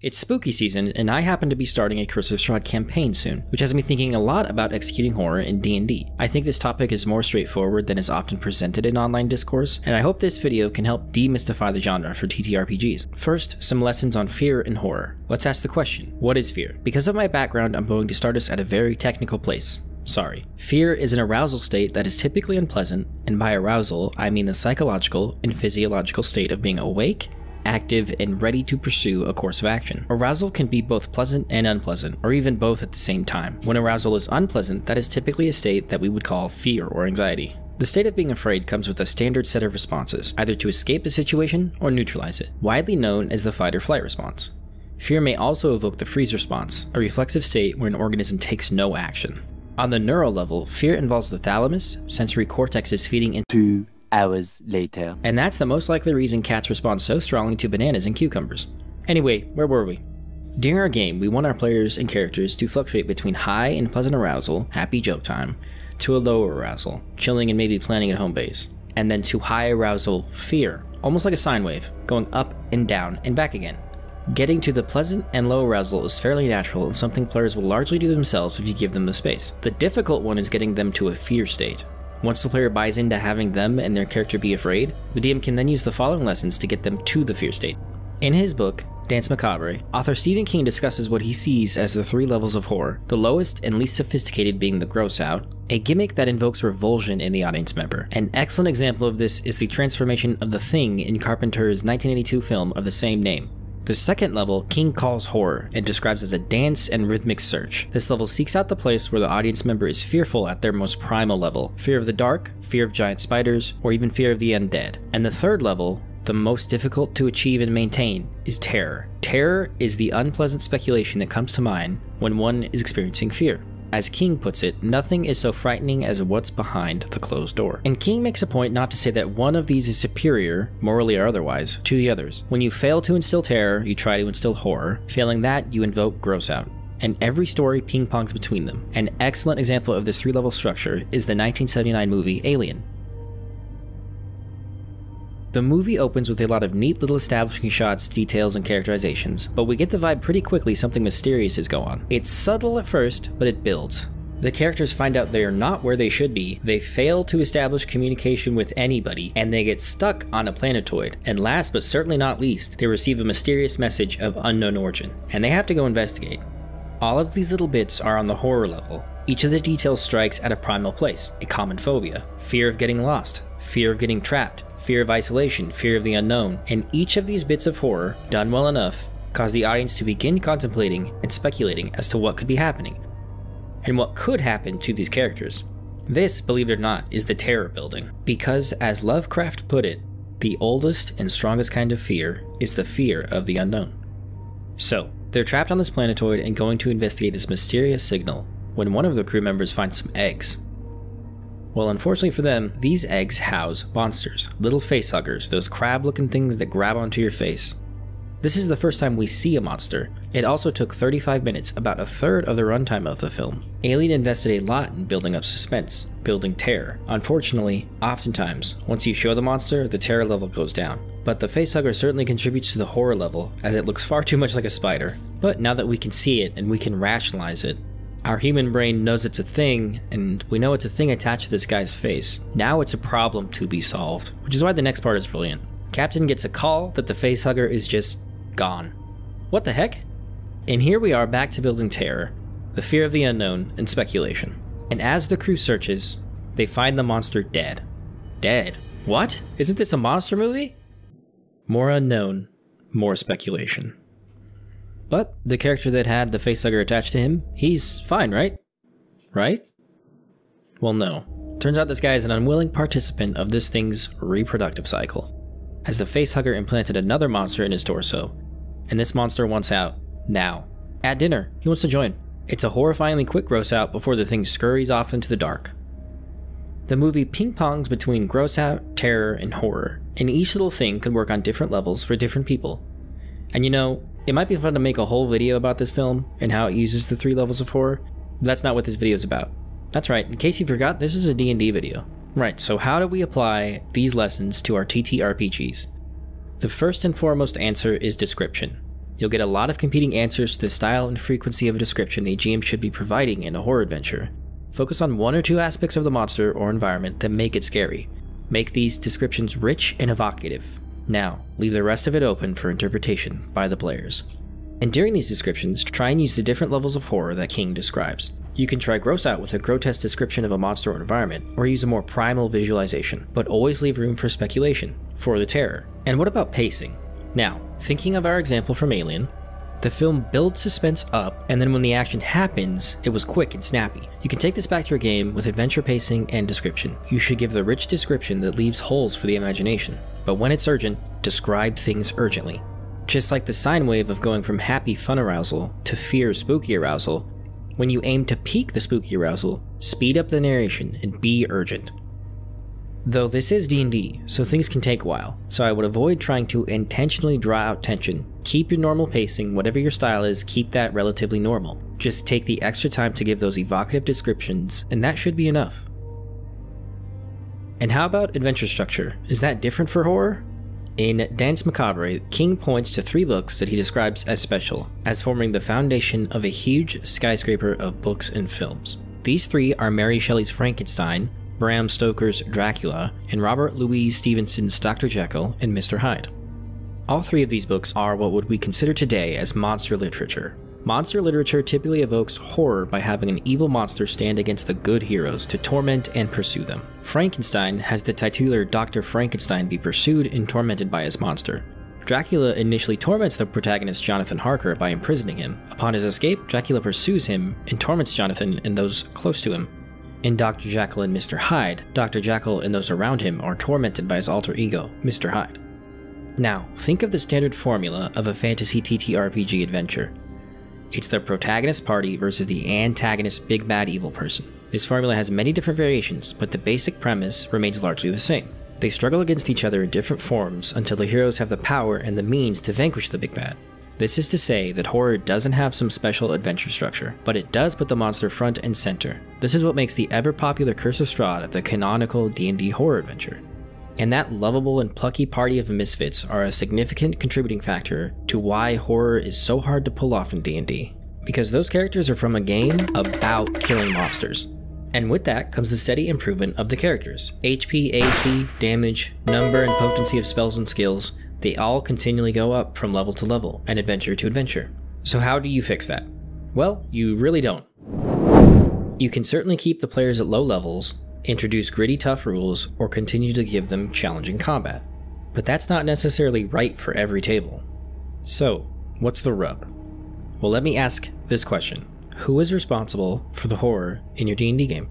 It's spooky season, and I happen to be starting a Curse of Strahd campaign soon, which has me thinking a lot about executing horror in D&D. I think this topic is more straightforward than is often presented in online discourse, and I hope this video can help demystify the genre for TTRPGs. First, some lessons on fear and horror. Let's ask the question, what is fear? Because of my background, I'm going to start us at a very technical place. Sorry. Fear is an arousal state that is typically unpleasant, and by arousal, I mean the psychological and physiological state of being awake, active, and ready to pursue a course of action. Arousal can be both pleasant and unpleasant, or even both at the same time. When arousal is unpleasant, that is typically a state that we would call fear or anxiety. The state of being afraid comes with a standard set of responses, either to escape the situation or neutralize it, widely known as the fight or flight response. Fear may also evoke the freeze response, a reflexive state where an organism takes no action. On the neural level, fear involves the thalamus, sensory cortexes feeding into 2 hours later. And that's the most likely reason cats respond so strongly to bananas and cucumbers. Anyway, where were we? During our game, we want our players and characters to fluctuate between high and pleasant arousal, happy joke time, to a lower arousal, chilling and maybe planning at home base, and then to high arousal, fear, almost like a sine wave, going up and down and back again. Getting to the pleasant and low arousal is fairly natural and something players will largely do themselves if you give them the space. The difficult one is getting them to a fear state. Once the player buys into having them and their character be afraid, the DM can then use the following lessons to get them to the fear state. In his book, Danse Macabre, author Stephen King discusses what he sees as the 3 levels of horror, the lowest and least sophisticated being the gross out, a gimmick that invokes revulsion in the audience member. An excellent example of this is the transformation of the Thing in Carpenter's 1982 film of the same name. The second level, King calls horror and describes as a dance and rhythmic search. This level seeks out the place where the audience member is fearful at their most primal level, fear of the dark, fear of giant spiders, or even fear of the undead. And the third level, the most difficult to achieve and maintain, is terror. Terror is the unpleasant speculation that comes to mind when one is experiencing fear. As King puts it, nothing is so frightening as what's behind the closed door. And King makes a point not to say that one of these is superior, morally or otherwise, to the others. When you fail to instill terror, you try to instill horror. Failing that, you invoke gross out. And every story ping-pongs between them. An excellent example of this 3-level structure is the 1979 movie Alien. The movie opens with a lot of neat little establishing shots, details, and characterizations, but we get the vibe pretty quickly something mysterious is going on. It's subtle at first, but it builds. The characters find out they are not where they should be, they fail to establish communication with anybody, and they get stuck on a planetoid. And last but certainly not least, they receive a mysterious message of unknown origin, and they have to go investigate. All of these little bits are on the horror level. Each of the details strikes at a primal place, a common phobia, fear of getting lost, fear of getting trapped, fear of isolation, fear of the unknown, and each of these bits of horror, done well enough, cause the audience to begin contemplating and speculating as to what could be happening, and what could happen to these characters. This, believe it or not, is the terror building, because as Lovecraft put it, the oldest and strongest kind of fear is the fear of the unknown. So, they're trapped on this planetoid and going to investigate this mysterious signal, when one of the crew members finds some eggs. Well, unfortunately for them, these eggs house monsters, little facehuggers, those crab-looking things that grab onto your face. This is the first time we see a monster. It also took 35 minutes, about a third of the runtime of the film. Alien invested a lot in building up suspense, building terror. Unfortunately, oftentimes, once you show the monster, the terror level goes down. But the facehugger certainly contributes to the horror level, as it looks far too much like a spider. But now that we can see it and we can rationalize it, our human brain knows it's a thing, and we know it's a thing attached to this guy's face. Now it's a problem to be solved, which is why the next part is brilliant. Captain gets a call that the facehugger is just gone. What the heck? And here we are back to building terror, the fear of the unknown, and speculation. And as the crew searches, they find the monster dead. Dead? What? Isn't this a monster movie? More unknown, more speculation. But the character that had the facehugger attached to him, he's fine, right? Right? Well, no. Turns out this guy is an unwilling participant of this thing's reproductive cycle, as the facehugger implanted another monster in his torso, and this monster wants out, now. At dinner, he wants to join. It's a horrifyingly quick gross out before the thing scurries off into the dark. The movie ping-pongs between gross out, terror, and horror, and each little thing could work on different levels for different people. And you know, it might be fun to make a whole video about this film and how it uses the 3 levels of horror, but that's not what this video is about. That's right, in case you forgot, this is a D&D video. Right, so how do we apply these lessons to our TTRPGs? The first and foremost answer is description. You'll get a lot of competing answers to the style and frequency of a description a GM should be providing in a horror adventure. Focus on 1 or 2 aspects of the monster or environment that make it scary. Make these descriptions rich and evocative. Now, leave the rest of it open for interpretation by the players. And during these descriptions, try and use the different levels of horror that King describes. You can try gross out with a grotesque description of a monster or environment, or use a more primal visualization, but always leave room for speculation, for the terror. And what about pacing? Now, thinking of our example from Alien, the film builds suspense up, and then when the action happens, it was quick and snappy. You can take this back to your game with adventure pacing and description. You should give the rich description that leaves holes for the imagination. But when it's urgent, describe things urgently. Just like the sine wave of going from happy fun arousal to fear spooky arousal, when you aim to peak the spooky arousal, speed up the narration and be urgent. Though this is D&D, so things can take a while, so I would avoid trying to intentionally draw out tension. Keep your normal pacing, whatever your style is, keep that relatively normal. Just take the extra time to give those evocative descriptions, and that should be enough. And how about adventure structure? Is that different for horror? In Danse Macabre, King points to 3 books that he describes as special, as forming the foundation of a huge skyscraper of books and films. These 3 are Mary Shelley's Frankenstein, Bram Stoker's Dracula, and Robert Louis Stevenson's Dr. Jekyll and Mr. Hyde. All 3 of these books are what we consider today as monster literature. Monster literature typically evokes horror by having an evil monster stand against the good heroes to torment and pursue them. Frankenstein has the titular Dr. Frankenstein be pursued and tormented by his monster. Dracula initially torments the protagonist Jonathan Harker by imprisoning him. Upon his escape, Dracula pursues him and torments Jonathan and those close to him. In Dr. Jekyll and Mr. Hyde, Dr. Jekyll and those around him are tormented by his alter ego, Mr. Hyde. Now, think of the standard formula of a fantasy TTRPG adventure. It's the protagonist party versus the antagonist big bad evil person. This formula has many different variations, but the basic premise remains largely the same. They struggle against each other in different forms until the heroes have the power and the means to vanquish the big bad. This is to say that horror doesn't have some special adventure structure, but it does put the monster front and center. This is what makes the ever-popular Curse of Strahd the canonical D&D horror adventure. And that lovable and plucky party of misfits are a significant contributing factor to why horror is so hard to pull off in D&D. Because those characters are from a game about killing monsters. And with that comes the steady improvement of the characters. HP, AC, damage, number and potency of spells and skills, they all continually go up from level to level and adventure to adventure. So how do you fix that? Well, you really don't. You can certainly keep the players at low levels, introduce gritty tough rules, or continue to give them challenging combat. But that's not necessarily right for every table. So, what's the rub? Well, let me ask this question. Who is responsible for the horror in your D&D game?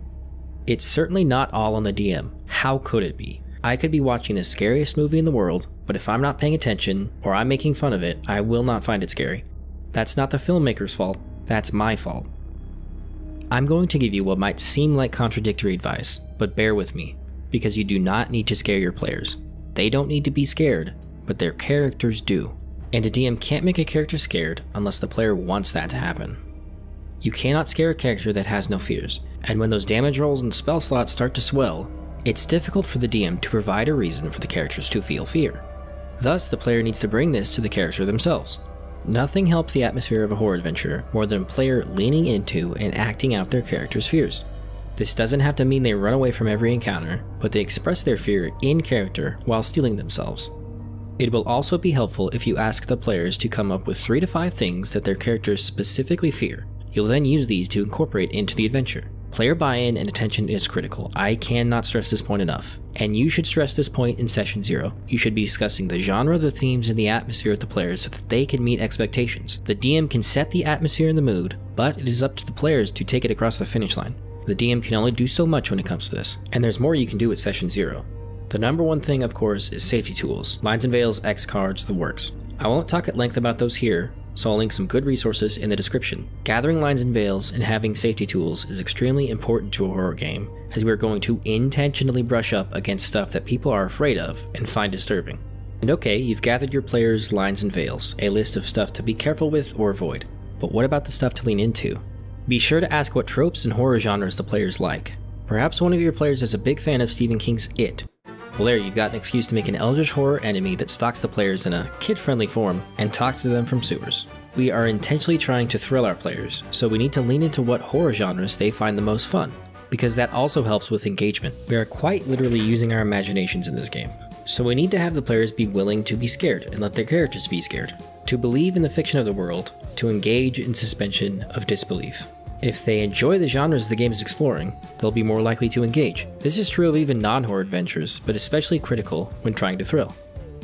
It's certainly not all on the DM. How could it be? I could be watching the scariest movie in the world, but if I'm not paying attention, or I'm making fun of it, I will not find it scary. That's not the filmmaker's fault, that's my fault. I'm going to give you what might seem like contradictory advice, but bear with me, because you do not need to scare your players. They don't need to be scared, but their characters do. And a DM can't make a character scared unless the player wants that to happen. You cannot scare a character that has no fears, and when those damage rolls and spell slots start to swell, it's difficult for the DM to provide a reason for the characters to feel fear. Thus, the player needs to bring this to the character themselves. Nothing helps the atmosphere of a horror adventure more than a player leaning into and acting out their character's fears. This doesn't have to mean they run away from every encounter, but they express their fear in character while steeling themselves. It will also be helpful if you ask the players to come up with 3 to 5 things that their characters specifically fear. You'll then use these to incorporate into the adventure. Player buy-in and attention is critical. I cannot stress this point enough. And you should stress this point in session 0. You should be discussing the genre, the themes, and the atmosphere with the players so that they can meet expectations. The DM can set the atmosphere and the mood, but it is up to the players to take it across the finish line. The DM can only do so much when it comes to this, and there's more you can do at session 0. The number one thing, of course, is safety tools. Lines and veils, X cards, the works. I won't talk at length about those here, so I'll link some good resources in the description. Gathering lines and veils and having safety tools is extremely important to a horror game, as we are going to intentionally brush up against stuff that people are afraid of and find disturbing. And okay, you've gathered your players' lines and veils, a list of stuff to be careful with or avoid. But what about the stuff to lean into? Be sure to ask what tropes and horror genres the players like. Perhaps one of your players is a big fan of Stephen King's It. Well, there you've got an excuse to make an eldritch horror enemy that stalks the players in a kid-friendly form and talks to them from sewers. We are intentionally trying to thrill our players, so we need to lean into what horror genres they find the most fun, because that also helps with engagement. We are quite literally using our imaginations in this game. So we need to have the players be willing to be scared and let their characters be scared, to believe in the fiction of the world, to engage in suspension of disbelief. If they enjoy the genres the game is exploring, they'll be more likely to engage. This is true of even non-horror adventures, but especially critical when trying to thrill.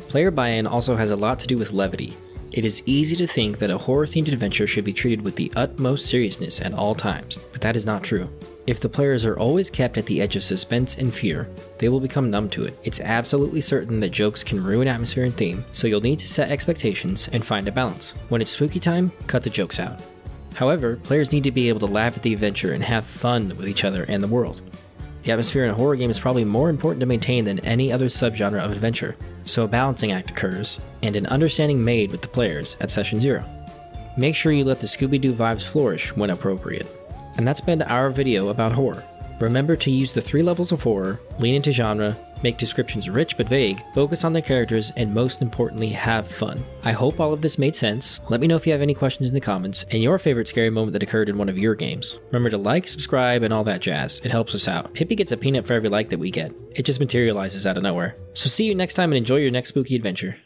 Player buy-in also has a lot to do with levity. It is easy to think that a horror-themed adventure should be treated with the utmost seriousness at all times, but that is not true. If the players are always kept at the edge of suspense and fear, they will become numb to it. It's absolutely certain that jokes can ruin atmosphere and theme, so you'll need to set expectations and find a balance. When it's spooky time, cut the jokes out. However, players need to be able to laugh at the adventure and have fun with each other and the world. The atmosphere in a horror game is probably more important to maintain than any other subgenre of adventure, so a balancing act occurs, and an understanding made with the players at session 0. Make sure you let the Scooby-Doo vibes flourish when appropriate. And that's been our video about horror. Remember to use the 3 levels of horror, lean into genre, make descriptions rich but vague, focus on the characters, and most importantly, have fun. I hope all of this made sense. Let me know if you have any questions in the comments, and your favorite scary moment that occurred in one of your games. Remember to like, subscribe, and all that jazz. It helps us out. Pippy gets a peanut for every like that we get. It just materializes out of nowhere. So see you next time and enjoy your next spooky adventure.